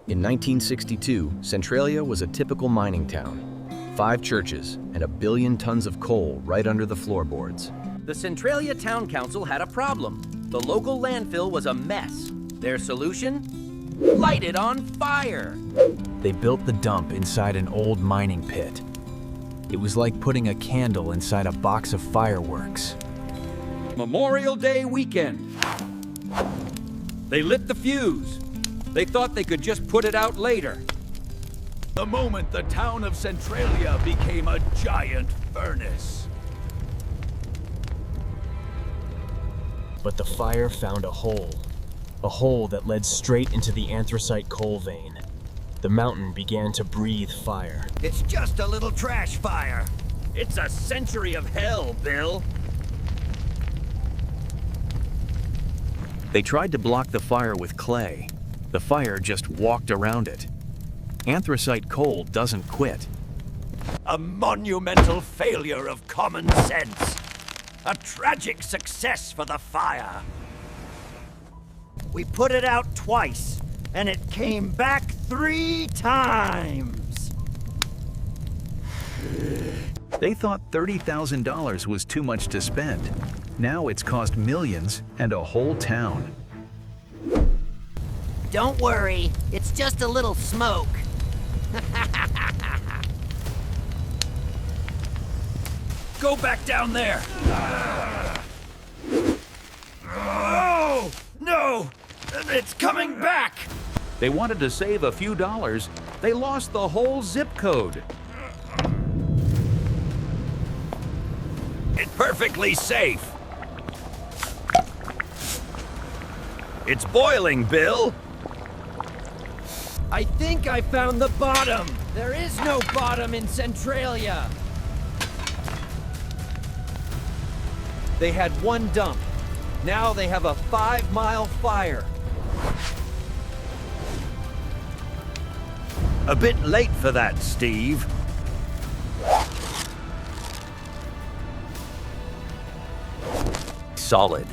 In 1962, Centralia was a typical mining town. 5 churches and 1 billion tons of coal right under the floorboards. The Centralia Town Council had a problem. The local landfill was a mess. Their solution? Light it on fire! They built the dump inside an old mining pit. It was like putting a candle inside a box of fireworks. Memorial Day weekend. They lit the fuse. They thought they could just put it out later. The moment the town of Centralia became a giant furnace. But the fire found a hole that led straight into the anthracite coal vein. The mountain began to breathe fire. It's just a little trash fire. It's a century of hell, Bill. They tried to block the fire with clay. The fire just walked around it. Anthracite coal doesn't quit. A monumental failure of common sense. A tragic success for the fire. We put it out twice, and it came back 3 times. They thought $30,000 was too much to spend. Now it's cost millions and a whole town. Don't worry, it's just a little smoke. Go back down there! Oh! No! It's coming back! They wanted to save a few dollars. They lost the whole zip code. It's perfectly safe. It's boiling, Bill. I think I found the bottom. There is no bottom in Centralia. They had 1 dump. Now they have a 5-mile fire. A bit late for that, Steve. Solid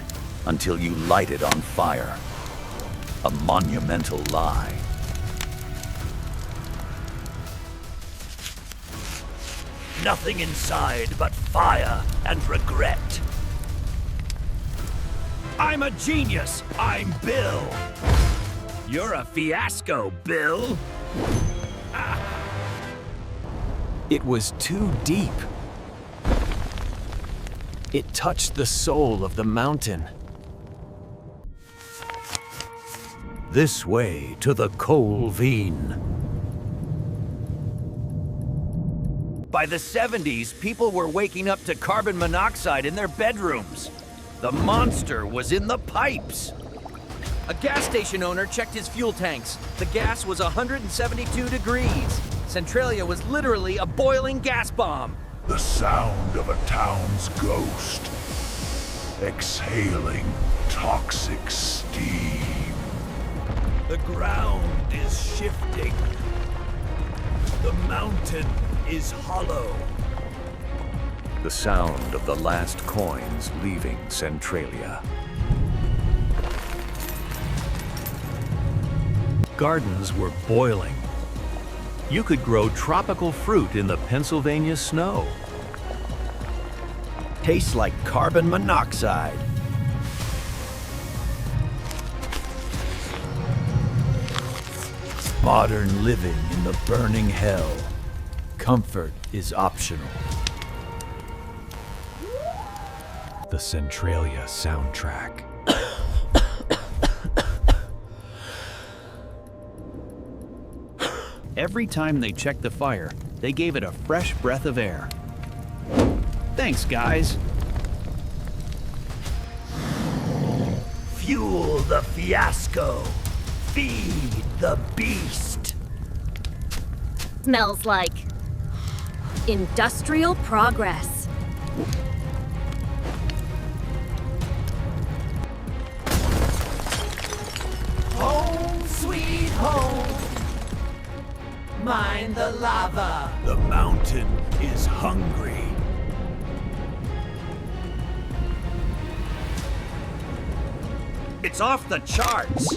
until you light it on fire. A monumental lie. Nothing inside but fire and regret. I'm a genius. I'm Bill. You're a fiasco, Bill. It was too deep. It touched the soul of the mountain. This way to the coal vein. By the 70s, people were waking up to carbon monoxide in their bedrooms. The monster was in the pipes. A gas station owner checked his fuel tanks. The gas was 172 degrees. Centralia was literally a boiling gas bomb. The sound of a town's ghost, exhaling toxic steam. The ground is shifting. The mountain is hollow. The sound of the last coins leaving Centralia. Gardens were boiling. You could grow tropical fruit in the Pennsylvania snow. Tastes like carbon monoxide. Modern living in the burning hell. Comfort is optional. The Centralia soundtrack. Every time they checked the fire, they gave it a fresh breath of air. Thanks, guys. Fuel the fiasco. Feed the beast. Smells like industrial progress. Home sweet home. Mine the lava. The mountain is hungry. It's off the charts.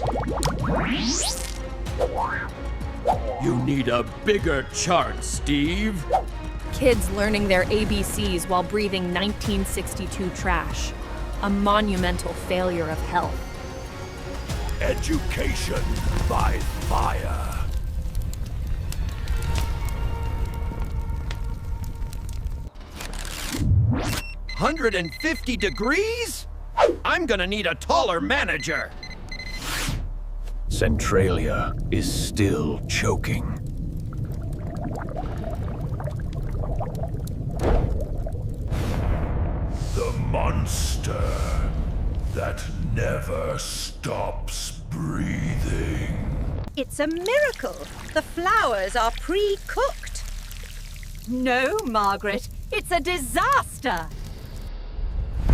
You need a bigger chart, Steve. Kids learning their ABCs while breathing 1962 trash. A monumental failure of health. Education by fire. 150 degrees? I'm gonna need a taller manager. Centralia is still choking. The monster that never stops breathing. It's a miracle. The flowers are pre-cooked. No, Margaret, it's a disaster.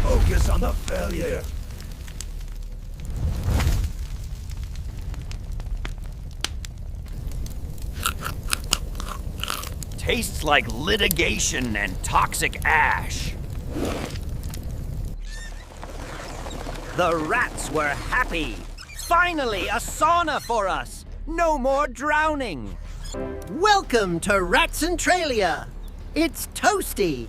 Focus on the failure. Tastes like litigation and toxic ash. The rats were happy. Finally, a sauna for us. No more drowning. Welcome to Centralia. It's toasty.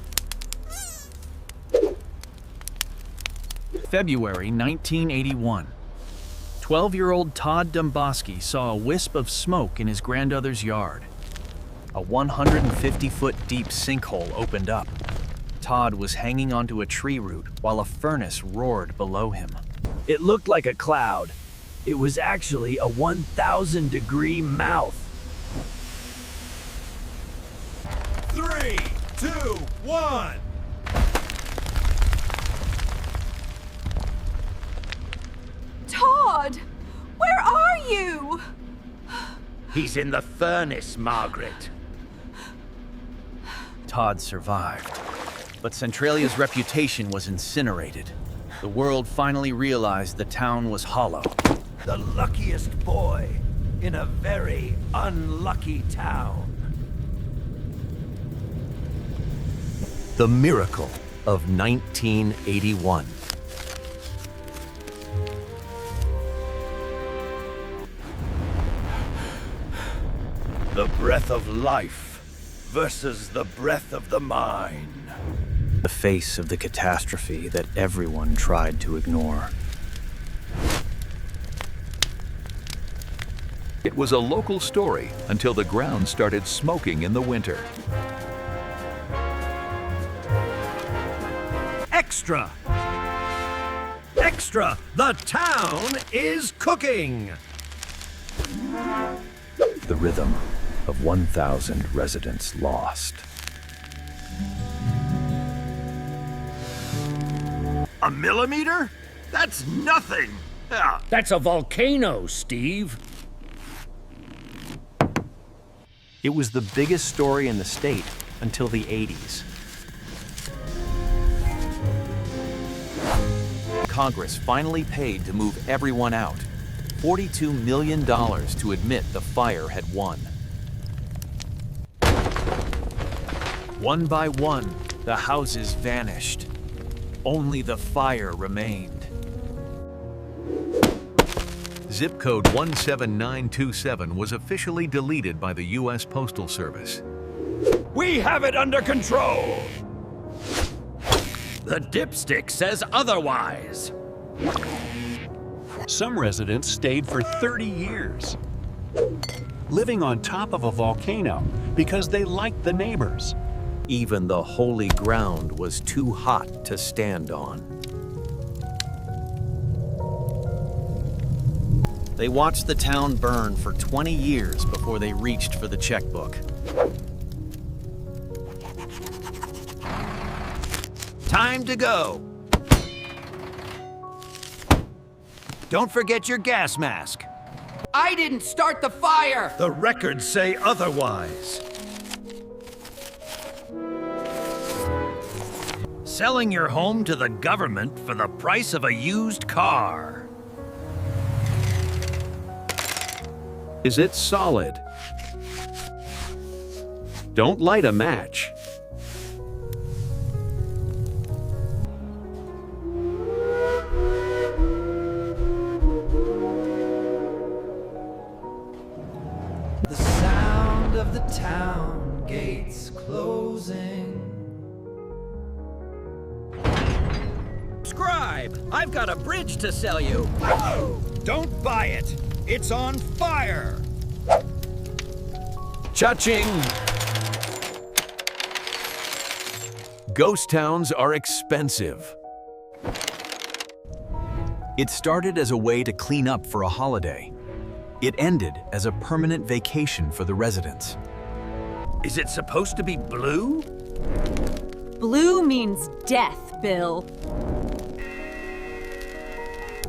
February 1981. 12-year-old Todd Domboski saw a wisp of smoke in his grandmother's yard. A 150-foot deep sinkhole opened up. Todd was hanging onto a tree root while a furnace roared below him. It looked like a cloud. It was actually a 1,000-degree mouth. 3, 2, 1. Todd, where are you? He's in the furnace, Margaret. Todd survived, but Centralia's reputation was incinerated. The world finally realized the town was hollow. The luckiest boy in a very unlucky town. The miracle of 1981. The breath of life versus the breath of the mind. The face of the catastrophe that everyone tried to ignore. It was a local story until the ground started smoking in the winter. Extra! Extra! The town is cooking! The rhythm of 1,000 residents lost. A millimeter? That's nothing. That's a volcano, Steve. It was the biggest story in the state until the 80s. Congress finally paid to move everyone out. $42 million to admit the fire had won. One by one, the houses vanished. Only the fire remained. Zip code 17927 was officially deleted by the U.S. Postal Service. We have it under control. The dipstick says otherwise. Some residents stayed for 30 years, living on top of a volcano because they liked the neighbors. Even the holy ground was too hot to stand on. They watched the town burn for 20 years before they reached for the checkbook. Time to go. Don't forget your gas mask. I didn't start the fire! The records say otherwise. Selling your home to the government for the price of a used car. Is it solid? Don't light a match. The sound sound of the town gates closing. Scribe, I've got a bridge to sell you. Don't buy it. It's on fire. Cha-ching! Ghost towns are expensive. It started as a way to clean up for a holiday. It ended as a permanent vacation for the residents. Is it supposed to be blue? Blue means death, Bill.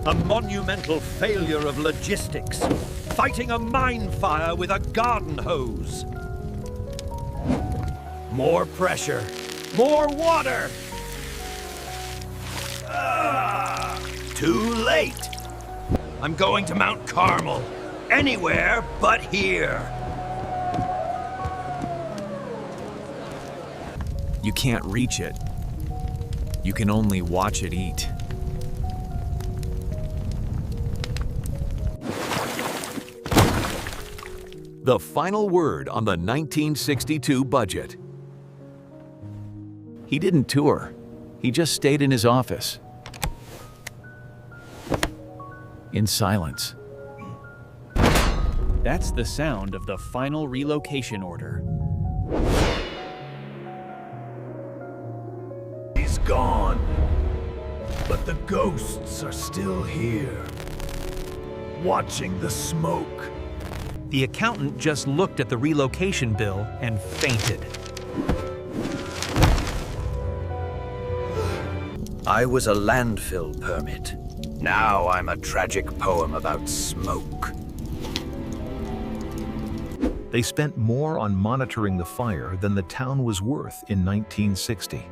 A monumental failure of logistics. Fighting a mine fire with a garden hose. More pressure. More water. Too late. I'm going to Mount Carmel. Anywhere but here. You can't reach it. You can only watch it eat. The final word on the 1962 budget. He didn't tour. He just stayed in his office. In silence. That's the sound of the final relocation order. He's gone. But the ghosts are still here. Watching the smoke. The accountant just looked at the relocation bill and fainted. I was a landfill permit. Now I'm a tragic poem about smoke. They spent more on monitoring the fire than the town was worth in 1960.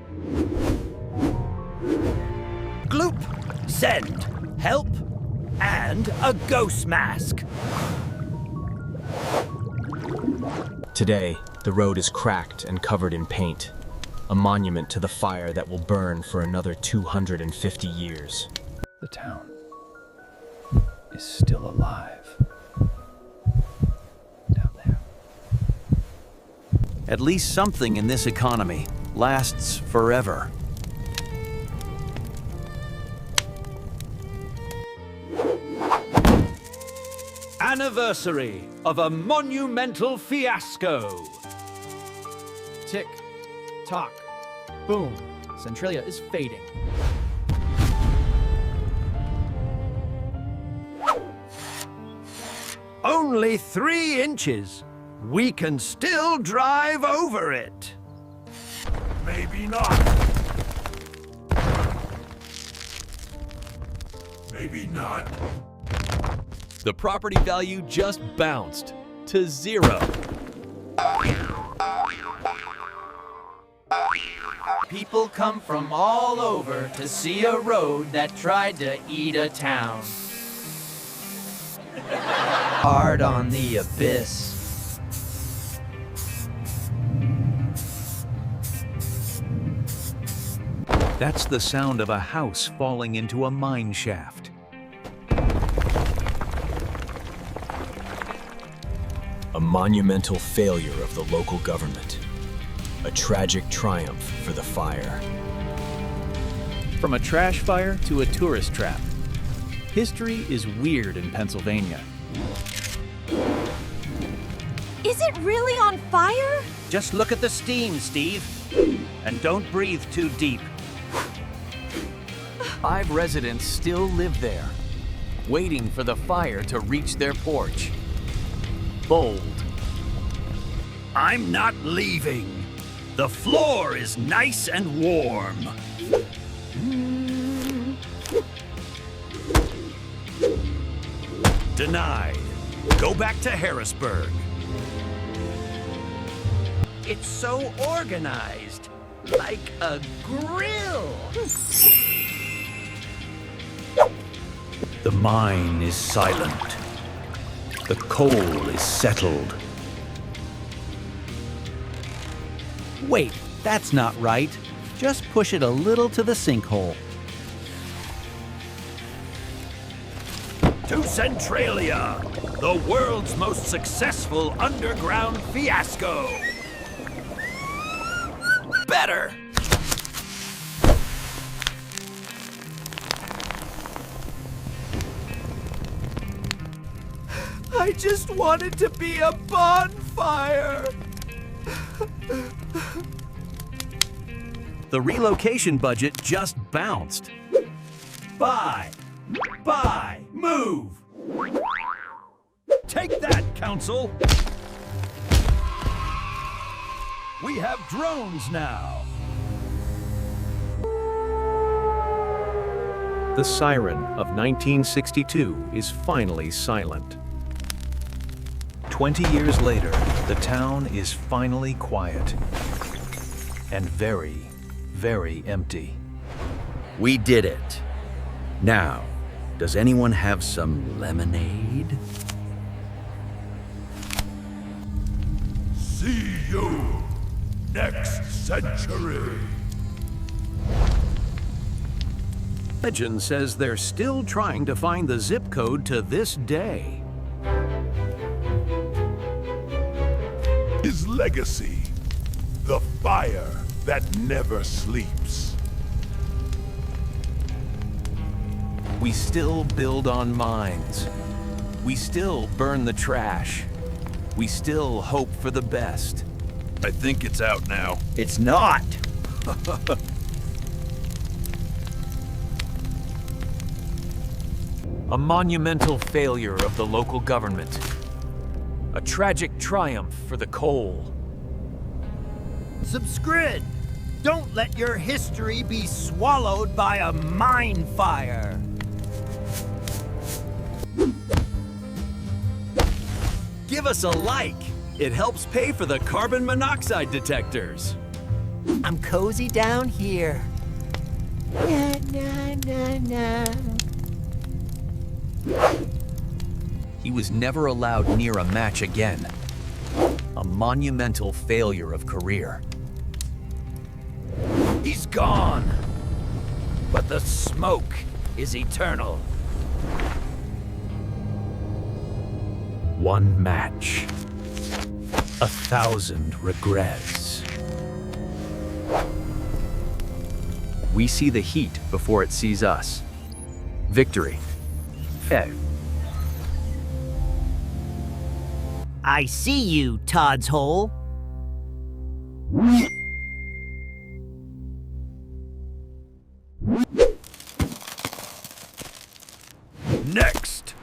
Gloop! Send! Help! And a ghost mask! Today, the road is cracked and covered in paint, a monument to the fire that will burn for another 250 years. The town is still alive. Down there. At least something in this economy lasts forever. Anniversary of a monumental fiasco. Tick, tock, boom. Centralia is fading. Only 3 inches. We can still drive over it. Maybe not. Maybe not. The property value just bounced to 0. People come from all over to see a road that tried to eat a town. Hard on the abyss. That's the sound of a house falling into a mine shaft. A monumental failure of the local government. A tragic triumph for the fire. From a trash fire to a tourist trap. History is weird in Pennsylvania. Is it really on fire? Just look at the steam, Steve. And don't breathe too deep. 5 residents still live there, waiting for the fire to reach their porch. Bold. I'm not leaving. The floor is nice and warm. Denied. Go back to Harrisburg. It's so organized, like a grill. The mine is silent. The coal is settled. Wait, that's not right. Just push it a little to the sinkhole. to Centralia, the world's most successful underground fiasco. Better. I just wanted to be a bonfire. The relocation budget just bounced. Buy, move. Take that, Council. We have drones now. The siren of 1962 is finally silent. 20 years later, the town is finally quiet and very, very empty. We did it. Now, does anyone have some lemonade? See you next century. Legend says they're still trying to find the zip code to this day. His legacy, the fire that never sleeps. We still build on mines. We still burn the trash. We still hope for the best. I think it's out now. It's not. A monumental failure of the local government. A tragic triumph for the coal. Subscribe. Don't let your history be swallowed by a mine fire. Give us a like. It helps pay for the carbon monoxide detectors. I'm cozy down here. Na, na, na, na. He was never allowed near a match again. A monumental failure of career. He's gone. But the smoke is eternal. One match. 1,000 regrets. We see the heat before it sees us. Victory. I see you, Todd's hole. Next,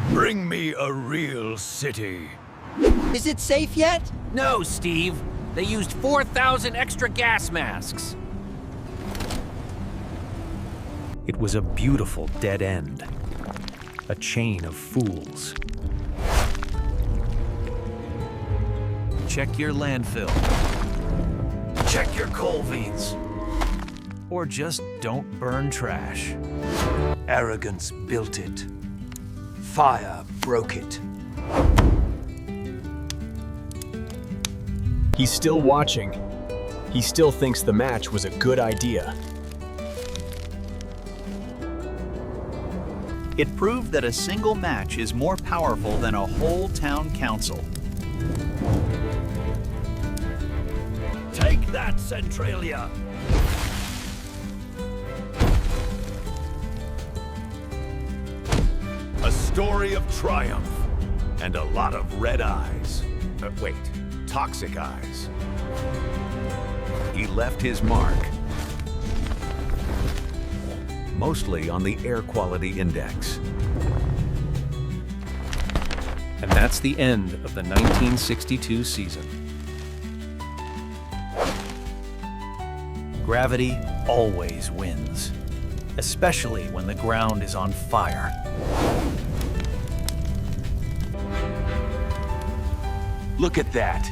bring me a real city. Is it safe yet? No, Steve. They used 4,000 extra gas masks. It was a beautiful dead end. A chain of fools. Check your landfill. Check your coal veins. Or just don't burn trash. Arrogance built it. Fire broke it. He's still watching. He still thinks the match was a good idea. It proved that a single match is more powerful than a whole town council. Take that, Centralia. A story of triumph and a lot of red eyes. Wait, toxic eyes. He left his mark, mostly on the air quality index. And that's the end of the 1962 season. Gravity always wins, especially when the ground is on fire. Look at that.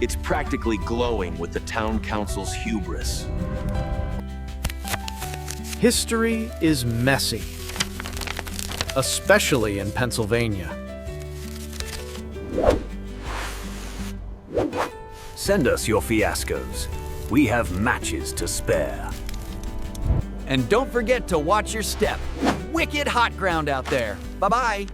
It's practically glowing with the town council's hubris. History is messy, especially in Pennsylvania. Send us your fiascos. We have matches to spare. And don't forget to watch your step. wicked hot ground out there. Bye-bye.